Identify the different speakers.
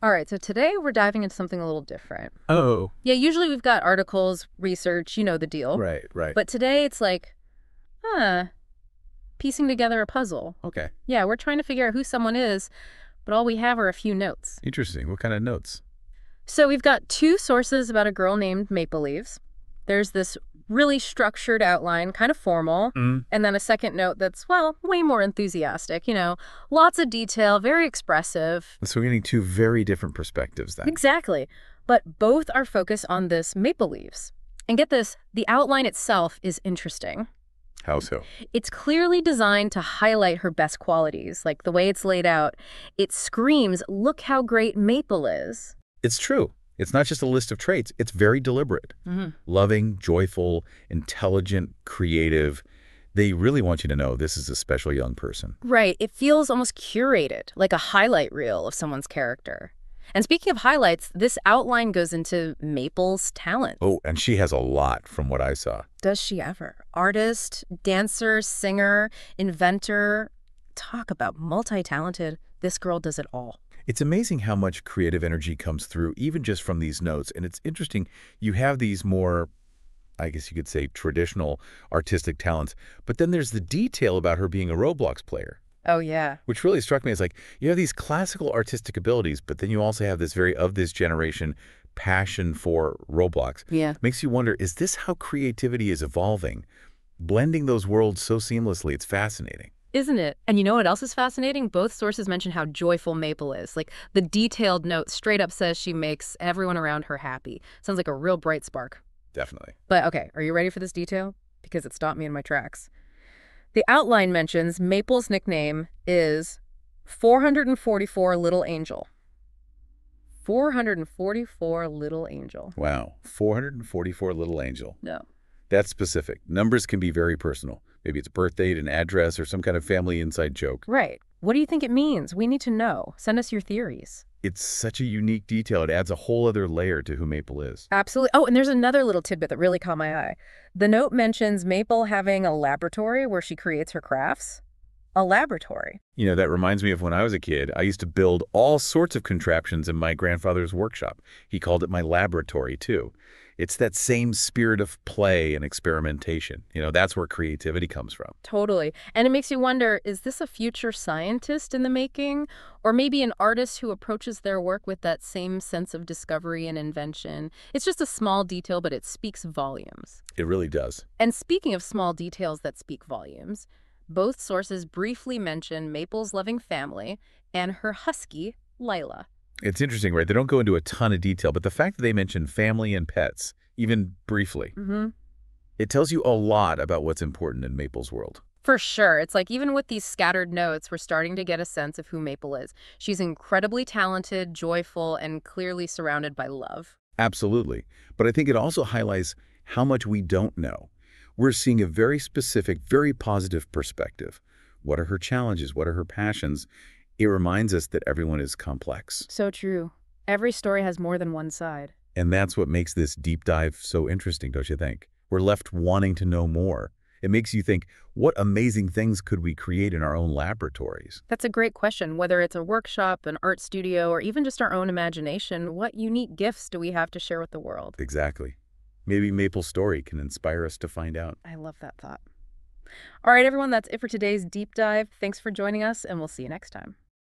Speaker 1: All right, so today we're diving into something a little different.
Speaker 2: Oh,
Speaker 1: Yeah, usually we've got articles, research, you know the deal.
Speaker 2: right, right.
Speaker 1: But today it's like, huh, piecing together a puzzle.
Speaker 2: Okay.
Speaker 1: Yeah, we're trying to figure out who someone is, but all we have are a few notes.
Speaker 2: Interesting. What kind of notes?
Speaker 1: So we've got two sources about a girl named Maple Leaves. There's this really structured outline, kind of formal,
Speaker 2: Mm.
Speaker 1: and then a second note that's, well, way more enthusiastic, lots of detail, very expressive.
Speaker 2: So we're getting two very different perspectives then.
Speaker 1: Exactly. But both are focused on this maple leaves. And get this, the outline itself is interesting.
Speaker 2: How so?
Speaker 1: It's clearly designed to highlight her best qualities, like the way it's laid out. It screams, look how great Maple is.
Speaker 2: It's true. It's not just a list of traits. It's very deliberate. Loving, joyful, intelligent, creative. They really want you to know this is a special young person.
Speaker 1: Right. It feels almost curated, like a highlight reel of someone's character. And speaking of highlights, this outline goes into Maple's talent.
Speaker 2: Oh, and she has a lot from what I saw.
Speaker 1: Does she ever? Artist, dancer, singer, inventor. Talk about multi-talented. This girl does it all.
Speaker 2: It's amazing how much creative energy comes through, even just from these notes. And it's interesting, you have these more, I guess you could say, traditional artistic talents. But then there's the detail about her being a Roblox player,
Speaker 1: Oh, yeah.
Speaker 2: which really struck me as like, you have these classical artistic abilities, but then you also have this very of this generation passion for Roblox.
Speaker 1: Yeah.
Speaker 2: Makes you wonder, is this how creativity is evolving? Blending those worlds so seamlessly, it's fascinating.
Speaker 1: Isn't it? And you know what else is fascinating? Both sources mention how joyful Maple is. Like, the detailed note straight up says she makes everyone around her happy. Sounds like a real bright spark.
Speaker 2: Definitely.
Speaker 1: But okay, are you ready for this detail? Because it stopped me in my tracks. The outline mentions Maple's nickname is 444 Little Angel. 444 Little Angel.
Speaker 2: Wow. 444 little angel.
Speaker 1: No.
Speaker 2: That's specific. Numbers can be very personal. Maybe it's a birth date, an address, or some kind of family inside joke.
Speaker 1: Right. What do you think it means? We need to know. Send us your theories.
Speaker 2: It's such a unique detail. It adds a whole other layer to who Maple is.
Speaker 1: Absolutely. Oh, and there's another little tidbit that really caught my eye. The note mentions Maple having a laboratory where she creates her crafts. A laboratory.
Speaker 2: You know, that reminds me of when I was a kid. I used to build all sorts of contraptions in my grandfather's workshop. He called it my laboratory, too. It's that same spirit of play and experimentation. You know, that's where creativity comes from.
Speaker 1: Totally. And it makes you wonder, is this a future scientist in the making? Or maybe an artist who approaches their work with that same sense of discovery and invention? It's just a small detail, but it speaks volumes.
Speaker 2: It really does.
Speaker 1: And speaking of small details that speak volumes, both sources briefly mention Maple's loving family and her husky, Lila.
Speaker 2: It's interesting, right? They don't go into a ton of detail, but the fact that they mention family and pets, even briefly, it tells you a lot about what's important in Maple's world.
Speaker 1: For sure. It's like even with these scattered notes, we're starting to get a sense of who Maple is. She's incredibly talented, joyful, and clearly surrounded by love.
Speaker 2: Absolutely. But I think it also highlights how much we don't know. We're seeing a very specific, very positive perspective. What are her challenges? What are her passions? It reminds us that everyone is complex.
Speaker 1: So true. Every story has more than one side.
Speaker 2: And that's what makes this deep dive so interesting, don't you think? We're left wanting to know more. It makes you think, what amazing things could we create in our own laboratories?
Speaker 1: That's a great question. Whether it's a workshop, an art studio, or even just our own imagination, what unique gifts do we have to share with the world?
Speaker 2: Exactly. Maybe Maple's story can inspire us to find out.
Speaker 1: I love that thought. All right, everyone, that's it for today's deep dive. Thanks for joining us, and we'll see you next time.